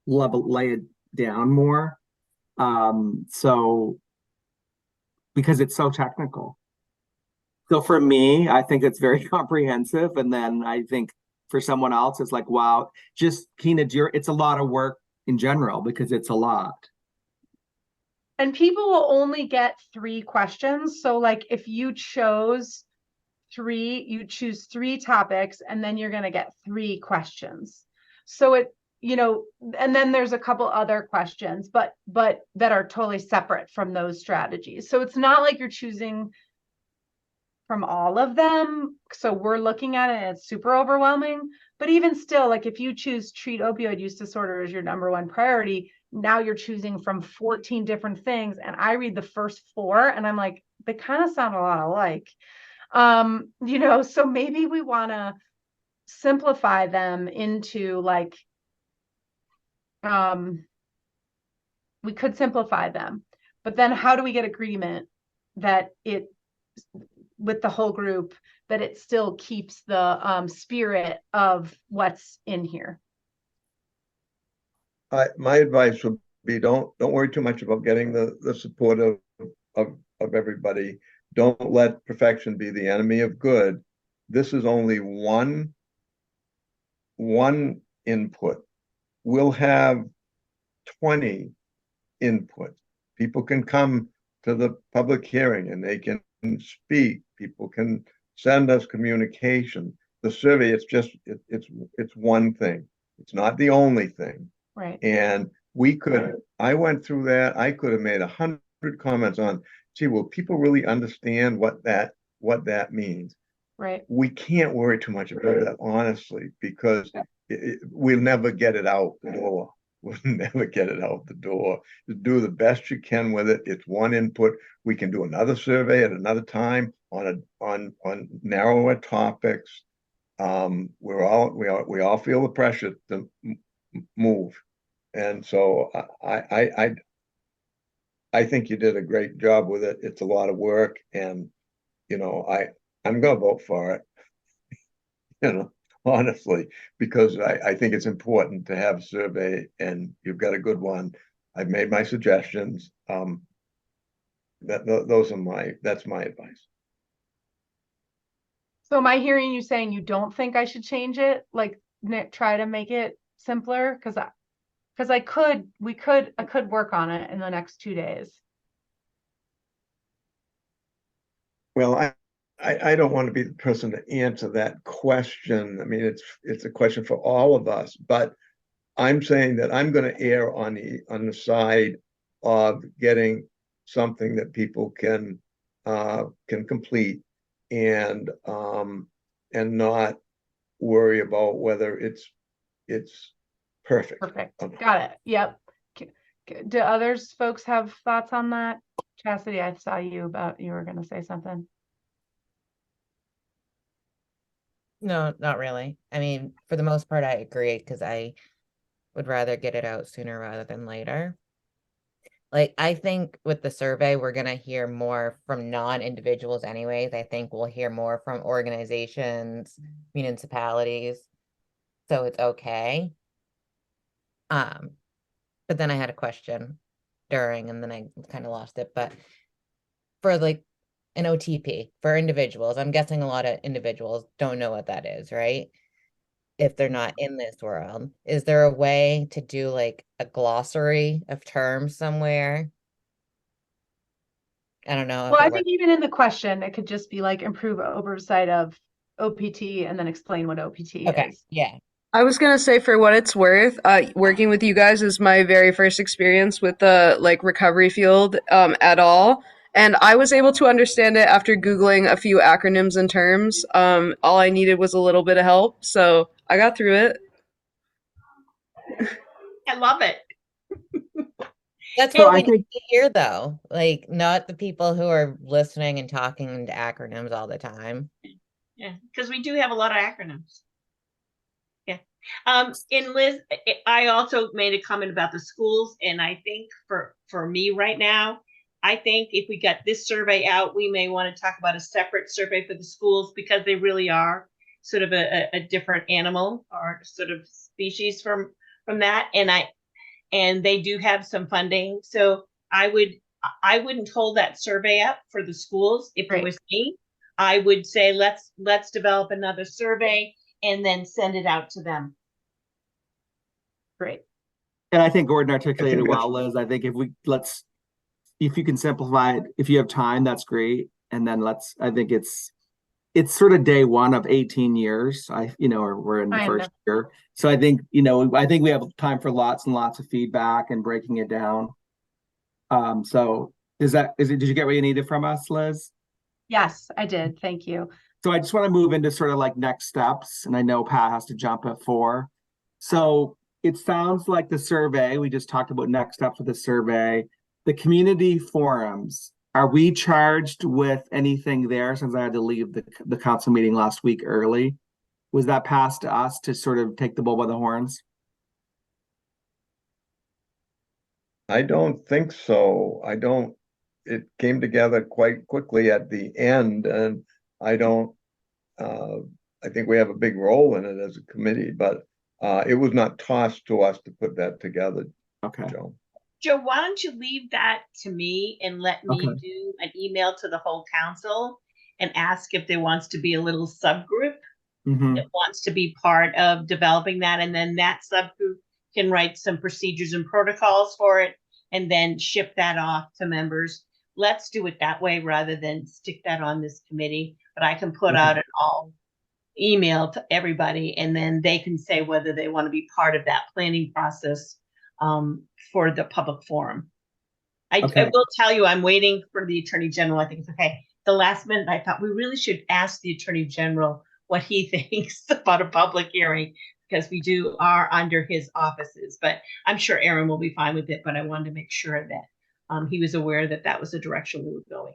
lay it down more. So because it's so technical. So for me, I think it's very comprehensive. And then I think for someone else, it's like, wow, just Kina, it's a lot of work in general because it's a lot. And people will only get 3 questions. So like if you choose 3, you choose 3 topics, and then you're going to get 3 questions. So it, you know, and then there's a couple other questions, but that are totally separate from those strategies. So it's not like you're choosing from all of them. So we're looking at it and it's super overwhelming. But even still, like if you choose treat opioid use disorder as your #1 priority, now you're choosing from 14 different things. And I read the first 4 and I'm like, they kind of sound a lot alike. You know, so maybe we want to simplify them into like, we could simplify them, but then how do we get agreement that it, with the whole group, that it still keeps the spirit of what's in here? My advice would be don't worry too much about getting the support of everybody. Don't let perfection be the enemy of good. This is only one input. We'll have 20 input. People can come to the public hearing and they can speak. People can send us communication. The survey, it's one thing. It's not the only thing. Right. And I went through that. I could have made 100 comments on, gee, will people really understand what that means? Right. We can't worry too much about that, honestly, because we'll never get it out the door. We'll never get it out the door. Just do the best you can with it. It's one input. We can do another survey at another time on narrower topics. We all feel the pressure to move, and so I think you did a great job with it. It's a lot of work, and you know I'm gonna vote for it. You know, honestly, because I think it's important to have a survey, and you've got a good one. I've made my suggestions. That's my advice. So am I hearing you saying you don't think I should change it? Like try to make it simpler? Because I could work on it in the next 2 days. Well, I don't want to be the person to answer that question. I mean, it's a question for all of us, but I'm saying that I'm going to err on the side of getting something that people can complete and not worry about whether it's perfect. Perfect. Got it. Yep. Do others folks have thoughts on that? Chastity, I saw you were going to say something. No, not really. I mean, for the most part, I agree because I would rather get it out sooner rather than later. Like, I think with the survey, we're going to hear more from non-individuals anyways. I think we'll hear more from organizations, municipalities. So it's okay. But then I had a question during and then I kind of lost it. But for like an OTP for individuals, I'm guessing a lot of individuals don't know what that is, right? if they're not in this world. Is there a way to do like a glossary of terms somewhere? I don't know if Well, it I works. think even in the question, it could just be like improve oversight of OPT and then explain what OPT Okay, is. yeah. I was gonna say, for what it's worth, working with you guys is my very first experience with the like recovery field at all, and I was able to understand it after Googling a few acronyms and terms. All I needed was a little bit of help, so I got through it. I love it. That's So what I we need think, to hear though. Like not the people who are listening and talking into acronyms all the time. Yeah, because we do have a lot of acronyms. Yeah. And Liz, I also made a comment about the schools, and I think for me right now, I think if we got this survey out, we may want to talk about a separate survey for the schools because they really are sort of a different animal or sort of species from that, and they do have some funding. So I wouldn't hold that survey up for the schools if it Great. was me. I would say let's develop another survey and then send it out to them. Great. and I think Gordon I articulated think that's, well, Liz. I think if you can simplify it, if you have time, that's great. And then I think it's sort of day one of 18 years. Or we're in the Kind first of. year. So I think we have time for lots and lots of feedback and breaking it down. So did you get what you needed from us, Liz? Yes, I did. Thank you. So I just want to move into sort of like next steps, and I know Pat has to jump at 4. So it sounds like the survey, we just talked about next steps with the survey, the community forums. Are we charged with anything there since I had to leave the council meeting last week early? Was that passed to us to sort of take the bull by the horns? I don't think so. It came together quite quickly at the end, and I don't, uh, I think we have a big role in it as a committee, but it was not tossed to us to put that together, Okay. Joe. Joe, why don't you leave that to me and let me Okay. do an email to the whole council and ask if there wants to be a little subgroup Mm-hmm. that wants to be part of developing that, and then that subgroup can write some procedures and protocols for it and then ship that off to members. Let's do it that way rather than stick that on this committee. But I can put Okay. out an all email to everybody, and then they can say whether they want to be part of that planning process for the public forum. I Okay. will tell you, I'm waiting for the Attorney General. I think it's okay. The last minute, I thought we really should ask the Attorney General what he thinks about a public hearing because we are under his offices. But I'm sure Aaron will be fine with it. But I wanted to make sure that he was aware that that was the direction we were going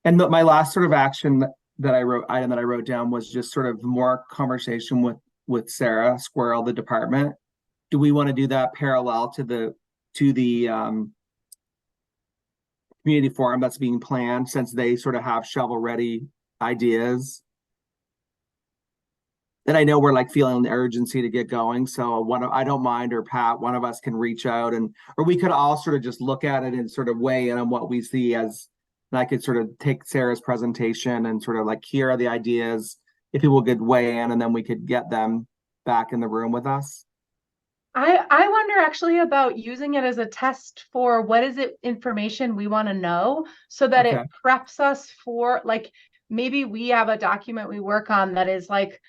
in. And my last sort of item that I wrote down was just sort of more conversation with Sarah Squirrel, the department. Do we want to do that parallel to the community forum that's being planned, since they sort of have shovel ready ideas? And I know we're like feeling the urgency to get going. So I don't mind, or Pat, one of us can reach out or we could all sort of just look at it and sort of weigh in on what we see and I could sort of take Sarah's presentation and sort of like, here are the ideas, if people could weigh in, and then we could get them back in the room with us. I wonder actually about using it as a test for what is it information we want to know so that it Okay. preps us for, like, maybe we have a document we work on that is like,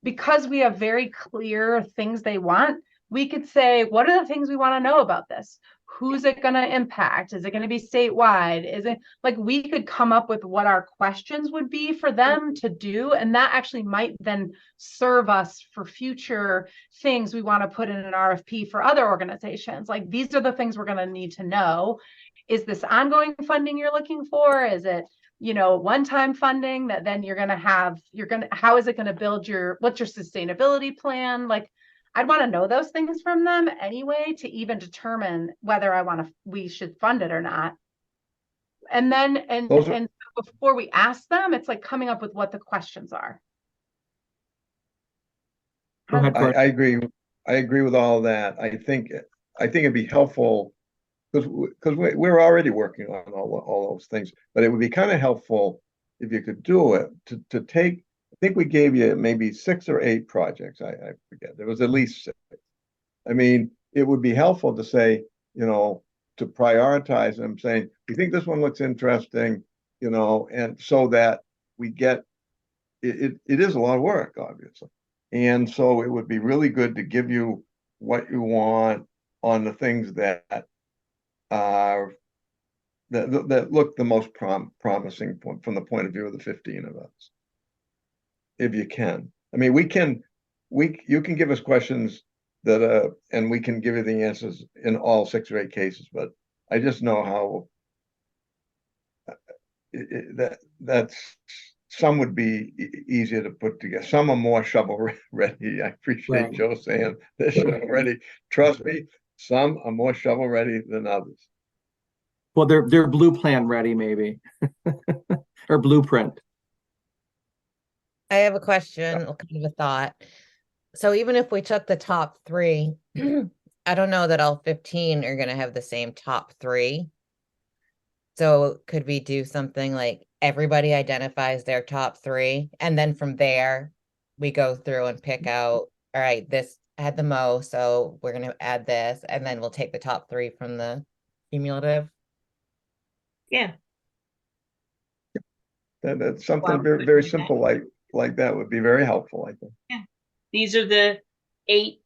because we have very clear things they want, we could say, what are the things we want to know about this? Who's it going to impact? Is it going to be statewide? Is it like we could come up with what our questions would be for them to do? And that actually might then serve us for future things we want to put in an RFP for other organizations. Like, these are the things we're going to need to know. Is this ongoing funding you're looking for? Is it one-time funding that then how is it going to build what's your sustainability plan? Like, I'd want to know those things from them anyway to even determine whether we should fund it or not. And then, and before we ask them, it's like coming up with what the questions are. Go ahead, Court. I agree. I agree with all of that. I think it'd be helpful because we're already working on all those things, but it would be kind of helpful if you could do it to take think we gave you maybe 6 or 8 projects. I forget. There was at least 6. I mean, it would be helpful to say, to prioritize them, saying, we think this one looks interesting, and so that we get it is a lot of work, obviously. And so it would be really good to give you what you want on the things that are that look the most promising from the point of view of the 15 of us. If you can. I mean, you can give us questions that and we can give you the answers in all 6 or 8 cases, but I just know how that's some would be easier to put together. Some are more shovel ready. I appreciate Right. Joe saying they're shovel ready. Trust me, some are more shovel ready than others. Well, they're blue plan ready, maybe, or blueprint. I have a question, kind of a thought. So even if we took the top 3, I don't know that all 15 are going to have the same top 3. So could we do something like everybody identifies their top 3, and then from there we go through and pick out, all right, this had the most, so we're going to add this, and then we'll take the top 3 from the cumulative. Yeah. That's something Well, very, very simple like that would be very helpful, I think. Yeah. These are the eight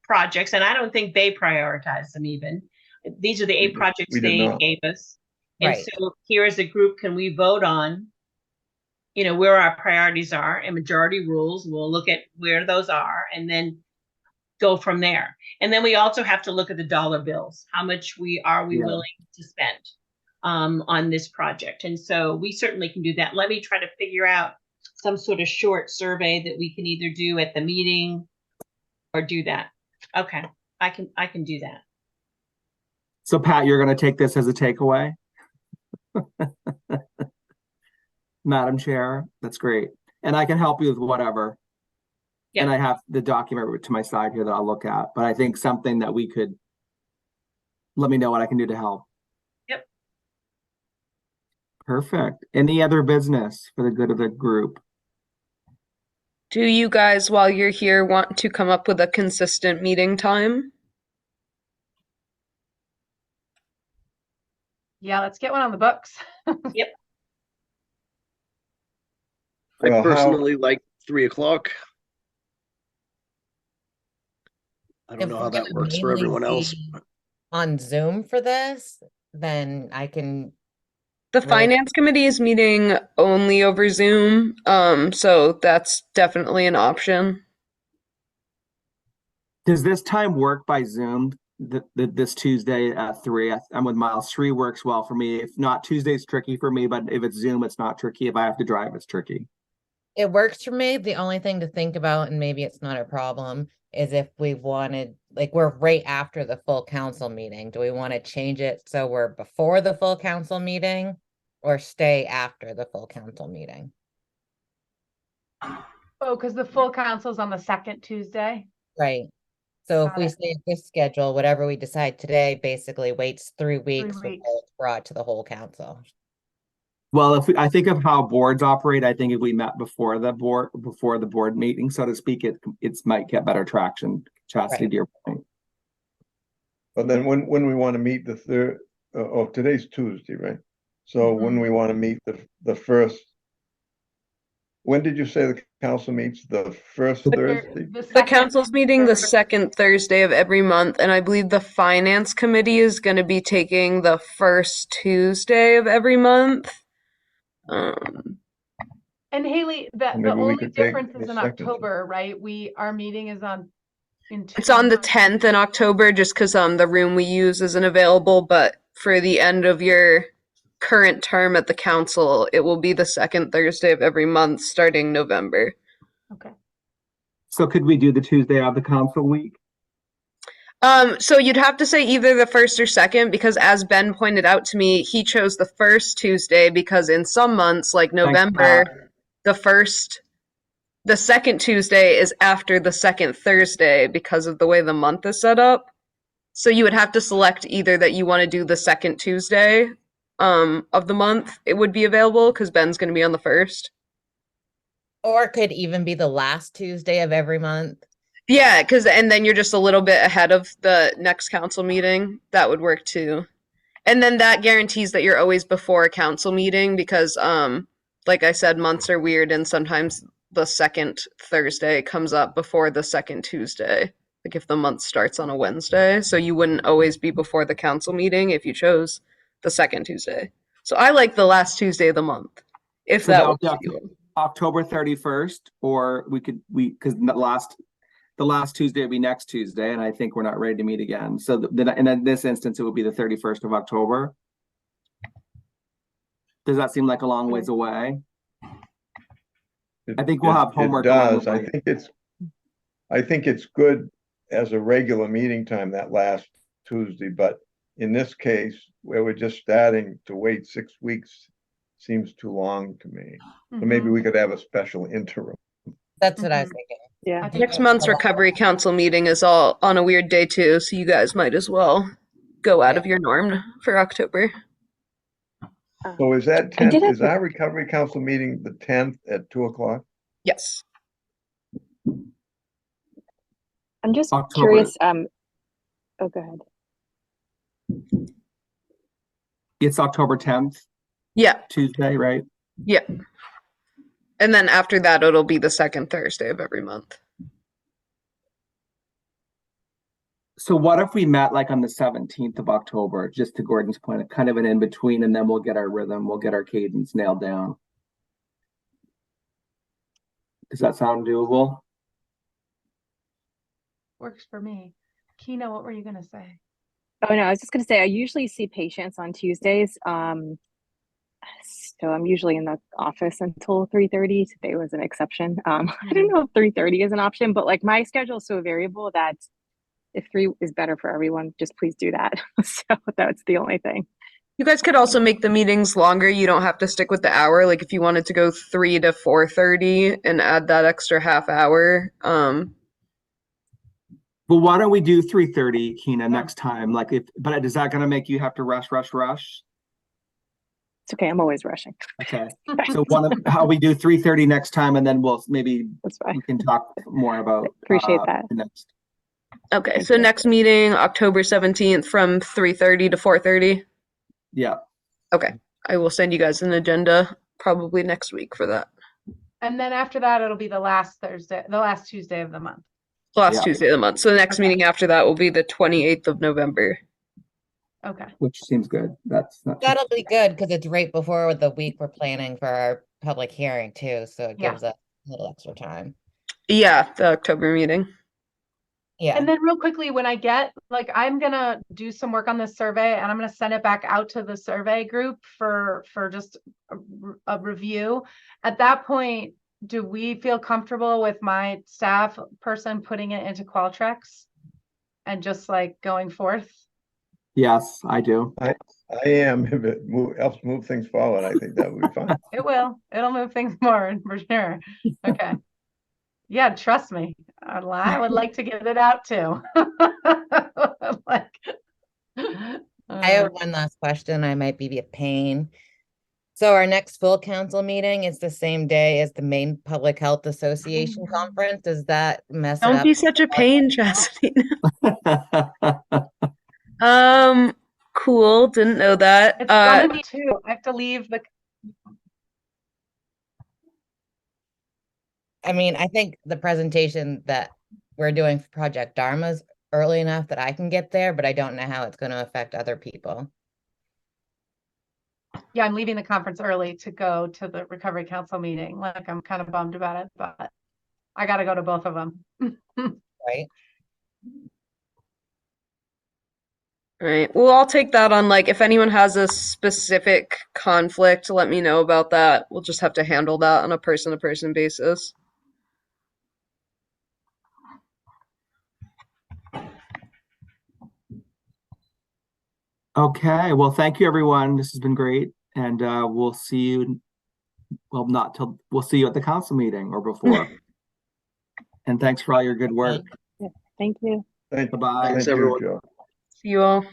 projects, and I don't think they prioritized them even. These are the 8 projects we did they not. gave us. And Right. so here as a group, can we vote on, where our priorities are, and majority rules, we'll look at where those are and then go from there. And then we also have to look at the dollar bills. How much are we Yeah. willing to spend on this project? And so we certainly can do that. Let me try to figure out some sort of short survey that we can either do at the meeting or do that. Okay, I can do that. So Pat, you're going to take this as a takeaway? Madam Chair, that's great. And I can help you with whatever. Yeah. And I have the document to my side here that I'll look at, but I think something that we could, let me know what I can do to help. Yep. Perfect. Any other business for the good of the group? Do you guys, while you're here, want to come up with a consistent meeting time? Yeah, let's get one on the books. I Well, personally like 3 o'clock. I don't If know we're how that gonna works for mainly everyone else. be on Zoom for this, then I can. The Right. finance committee is meeting only over Zoom, so that's definitely an option. Does this time work by Zoom? This Tuesday at 3? I'm with Miles. 3 works well for me. If not, Tuesday's tricky for me, but if it's Zoom, it's not tricky. If I have to drive, it's tricky. It works for me. The only thing to think about, and maybe it's not a problem, is if we wanted, like, we're right after the full council meeting. Do we want to change it so we're before the full council meeting or stay after the full council meeting? Oh, because the full council's on the 2nd Tuesday. Right. So if Got we it. stay at this schedule, whatever we decide today basically waits 3 weeks before weeks. it's brought to the whole council. Well, I think of how boards operate, I think if we met before the board meeting, so to speak, it might get better traction. Chastity, Right. to your point. But then when we want to meet the third, today's Tuesday, right? So when we want to meet the first, when did you say the council meets? The first Thursday? The council's meeting the second Thursday of every month, and I believe the finance committee is going to be taking the first Tuesday of every month. And Haley, the Maybe we only could take difference the is in second. October, right? Our meeting is It's on the 10th in October, just because the room we use isn't available. But for the end of your current term at the council, it will be the second Thursday of every month starting November. Okay. So could we do the Tuesday of the council week? So you'd have to say either the first or second, because as Ben pointed out to me, he chose the first Tuesday because in some months, like November, the second Tuesday is after the second Thursday because of the way the month is set up. So you would have to select either that you want to do the second Tuesday of the month. It would be available because Ben's going to be on the first. Or it could even be the last Tuesday of every month. Yeah, and then you're just a little bit ahead of the next council meeting. That would work too. And then that guarantees that you're always before a council meeting because, like I said, months are weird and sometimes the second Thursday comes up before the second Tuesday. Like if the month starts on a Wednesday, so you wouldn't always be before the council meeting if you chose the second Tuesday. So I like the last Tuesday of the month, if So that that'll works be for you. October 31st, or because the last Tuesday would be next Tuesday, and I think we're not ready to meet again. So then in this instance, it would be the 31st of October. Does that seem like a long ways away? I think we'll have homework It along does. the I way. think it's good as a regular meeting time that last Tuesday, but in this case, where we're just starting to wait 6 weeks seems too long to me. So maybe we could have a special interim. That's what I was thinking. Yeah. I think Next month's recovery council meeting is all on a weird day too, so you guys might as well go out of your norm for October. So is that I did 10th, have is our recovery council meeting the 10th at 2 o'clock? Yes. I'm just October. curious. Oh, go ahead. It's October 10th, Yeah. Tuesday, right? Yeah. And then after that, it'll be the second Thursday of every month. So what if we met like on the 17th of October, just to Gordon's point, kind of an in-between, and then we'll get our rhythm, we'll get our cadence nailed down. Does that sound doable? Works for me. Kina, what were you gonna say? Oh no, I was just gonna say I usually see patients on Tuesdays. So I'm usually in the office until 3:30. Today was an exception. I don't know if 3:30 is an option, but like my schedule is so variable that if 3 is better for everyone, just please do that. So that's the only thing. You guys could also make the meetings longer. You don't have to stick with the hour. Like if you wanted to go 3 to 4:30 and add that extra half hour. Well, why don't we do 3:30, Kina, next time? Like but is that gonna make you have to rush? It's okay. I'm always rushing. Okay. So how we do 3:30 next time, and then we'll maybe That's fine. we can talk more about Appreciate that. the next. Okay, Thank so you. next meeting, October 17th from 3:30 to 4:30. Yeah. Okay, I will send you guys an agenda probably next week for that. And then after that, it'll be the last Tuesday of the month. Last Yeah. Tuesday of the month. So the next Okay. meeting after that will be the 28th of November. Okay. Which seems good. That's not That'll be good because it's right before the week we're planning for our public hearing too, so it Yeah. gives us a little extra time. Yeah, the October meeting. Yeah. And then real quickly, when I get, like, I'm gonna do some work on this survey and I'm gonna send it back out to the survey group for just a review. At that point, do we feel comfortable with my staff person putting it into Qualtrics and just like going forth? Yes, I do. I am, if it helps move things forward, I think that would be fine. It will. It'll move things forward for sure. Okay. Yeah, trust me. I would like to get it out too. Like, I have one last question. I might be a pain. So our next full council meeting is the same day as the Maine Public Health Association conference. Does that mess it Don't up? be such a pain, Chastity. Cool. Didn't know that. it's gonna be two. I have to leave the. I mean, I think the presentation that we're doing for Project Dharma is early enough that I can get there, but I don't know how it's going to affect other people. Yeah, I'm leaving the conference early to go to the Recovery Council meeting. Like, I'm kind of bummed about it, but I got to go to both of them. Right? Right. Well, I'll take that on, like, if anyone has a specific conflict, let me know about that. We'll just have to handle that on a person-to-person basis. Okay. Well, thank you, everyone. This has been great. And we'll see you. Well, we'll see you at the council meeting or before. And thanks for all your good work. Yeah, thank you. Thank Bye-bye. thank Thanks, you, everyone. Joe. See you all.